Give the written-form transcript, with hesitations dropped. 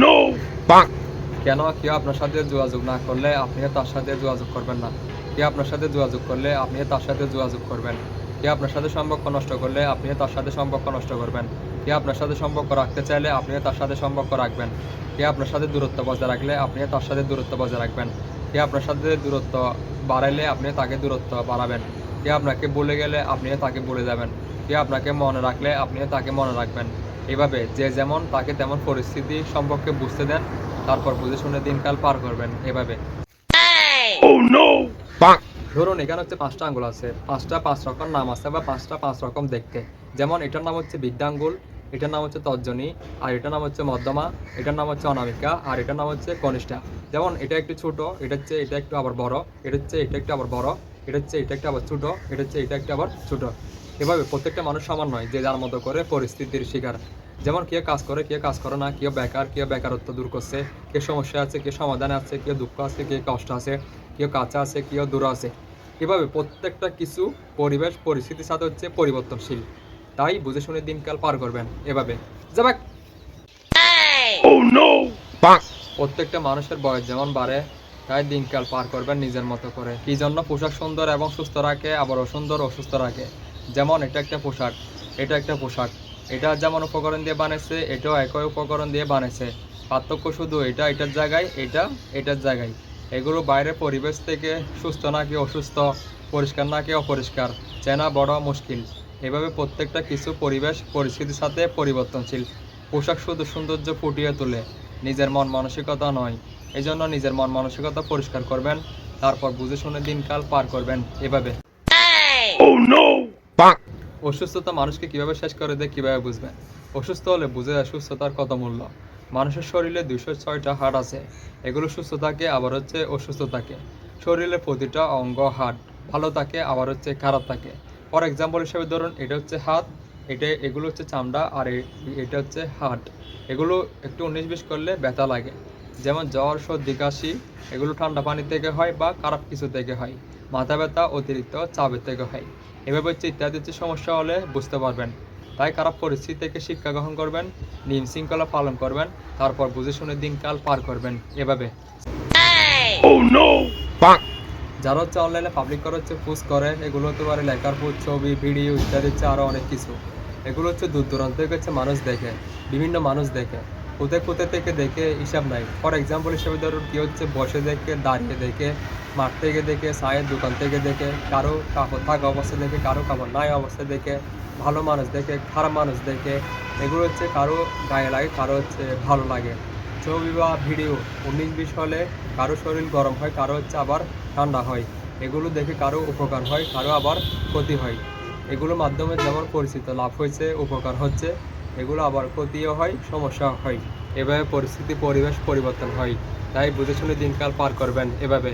no! Bonk! কেন কেউ আপনার সাথে যোগাযোগ না করলে আপনিও তার সাথে যোগাযোগ করবেন না? কেউ আপনার সাথে যোগাযোগ করলে আপনিও তার সাথে যোগাযোগ করবেন। কেউ আপনার সাথে সম্পর্ক নষ্ট করলে আপনিও তার সাথে সম্পর্ক নষ্ট করবেন। কেউ আপনার সাথে সম্পর্ক রাখতে চাইলে আপনিও তার সাথে সম্পর্ক রাখবেন। কেউ আপনার সাথে দূরত্ব বজায় রাখলে আপনিও তার সাথে দূরত্ব বজায় রাখবেন। কেউ আপনার সাথে দূরত্ব বাড়াইলে আপনিও তাকে দূরত্ব বাড়াবেন। কেউ আপনাকে ভুলে গেলে আপনিও তাকে ভুলে যাবেন। কেউ আপনাকে মনে রাখলে আপনিও তাকে মনে রাখবেন। এভাবে যে যেমন তাকে তেমন পরিস্থিতি সম্পর্কে বুঝতে দেন, তারপর বুঝে শুনে দিনকাল পার করবেন এভাবে। Oh no! Bonk! ধরুন এখানে হচ্ছে 5টা আঙ্গুল আছে, 5টা 5 রকম নাম আছে বা 5টা 5 রকম দেখতে। যেমন এটার নাম হচ্ছে বৃদ্ধাঙ্গুল, এটার নাম হচ্ছে তর্জনী, আর এটার নাম হচ্ছে মধ্যমা, এটার নাম হচ্ছে অনামিকা, আর এটার নাম হচ্ছে কনিষ্ঠা। যেমন এটা একটু ছোট, এটা হচ্ছে এটা একটু আবার বড়, এটা হচ্ছে এটা একটু আবার বড়, এটা হচ্ছে এটা একটু আবার ছোট, এটা হচ্ছে এটা একটু আবার ছোট। এভাবে প্রত্যেকটা মানুষ সমান নয়, যে যার মতো করে পরিস্থিতির শিকার। যেমন কেউ কাজ করে, কেউ কাজ করে না, কেউ বেকার, কেউ বেকারত্ব দূর করছে, কেউ সমস্যা আছে, কেউ সমাধানে আছে, কেউ দুঃখ আছে, কেউ কষ্ট আছে, কেউ কাছে আছে, কেউ দূরে আছে। এভাবে প্রত্যেকটা কিছু পরিবেশ পরিস্থিতির সাথে হচ্ছে পরিবর্তনশীল। তাই বুঝে শুনে দিনকাল পার করবেন এভাবে। যাবাক। Oh no! Bonk! প্রত্যেকটা মানুষের বয়স যেমন বাড়ে, তাই দিনকাল পার করবেন নিজের মতো করে। কি জন্য? পোশাক সুন্দর এবং সুস্থ রাখে, আবার অসুন্দর অসুস্থ রাখে। যেমন এটা একটা পোশাক, এটা একটা পোশাক, এটা যেমন উপকরণ দিয়ে বানাইছে, এটাও একই উপকরণ দিয়ে বানাইছে। পার্থক্য শুধু এটা এটার জায়গায়, এটা এটার জায়গায়। এগুলো বাইরের পরিবেশ থেকে সুস্থ নাকি অসুস্থ, পরিষ্কার নাকি অপরিষ্কার, চেনা বড় মুশকিল। এভাবে প্রত্যেকটা কিছু পরিবেশ পরিস্থিতির সাথে পরিবর্তনশীল। পোশাক শুধু সৌন্দর্য ফুটিয়ে তোলে, নিজের মন মানসিকতা নয়। এজন্য নিজের মন মানসিকতা পরিষ্কার করবেন, তারপর বুঝে শুনে দিনকাল পার করবেন এভাবে। Oh no! Bonk! অসুস্থতা মানুষকে কিভাবে শেষ করে দেয় কিভাবে বুঝবেন? অসুস্থ হলে বুঝে যায় সুস্থতার কত মূল্য। মানুষের শরীরে 206টা হাড় আছে, এগুলো সুস্থ থাকে আবার হচ্ছে অসুস্থ থাকে। শরীরের প্রতিটা অঙ্গ হাড় ভালো থাকে আবার হচ্ছে খারাপ থাকে। ফর এক্সাম্পল হিসেবে ধরুন এটা হচ্ছে হাত, এগুলো হচ্ছে চামড়া, আর এটা হচ্ছে হাড়। এগুলো একটু 19-20 করলে ব্যথা লাগে। যেমন জ্বর, সর্দি, কাশি, এগুলো ঠান্ডা পানি থেকে হয় বা খারাপ কিছু থেকে হয়। মাথা ব্যথা অতিরিক্ত চাপের থেকে হয়। এভাবে হচ্ছে ইত্যাদি হচ্ছে সমস্যা হলে বুঝতে পারবেন। তাই খারাপ পরিস্থিতি থেকে শিক্ষা গ্রহণ করবেন, নিয়ম শৃঙ্খলা পালন করবেন, তারপর বুঝে শুনে দিনকাল পার করবেন এভাবে। Oh no! Bonk! যারা হচ্ছে অনলাইনে পাবলিক করে হচ্ছে পোস্ট করে, এগুলো হতে পারে লেখার পোস্ট, ছবি, ভিডিও ইত্যাদি হচ্ছে আরও অনেক কিছু। এগুলো হচ্ছে দূর দূরান্ত থেকে হচ্ছে মানুষ দেখে, বিভিন্ন মানুষ দেখে, কোথায় কোথায় থেকে দেখে হিসাব নাই। ফর এক্সাম্পল হিসেবে ধরুন কি হচ্ছে বসে দেখে, দাঁড়িয়ে দেখে, মাঠ থেকে দেখে, চায়ের দোকান থেকে দেখে, কারো কাপড় থাকা অবস্থা দেখে, কারো কাপড় নাই অবস্থা দেখে, ভালো মানুষ দেখে, খারাপ মানুষ দেখে। এগুলো হচ্ছে কারো গায়ে লাগে, কারো হচ্ছে ভালো লাগে। ছবি বা ভিডিও 19-20 হলে কারো শরীর গরম হয়, কারো হচ্ছে আবার ঠান্ডা হয়। এগুলো দেখে কারো উপকার হয়, কারো আবার ক্ষতি হয়। এগুলোর মাধ্যমে যেমন পরিচিত লাভ হয়েছে, উপকার হচ্ছে, এগুলো আবার ক্ষতিও হয়, সমস্যা হয়। এভাবে পরিস্থিতি পরিবেশ পরিবর্তন হয়। তাই বুঝে শুনে দিনকাল পার করবেন এভাবে।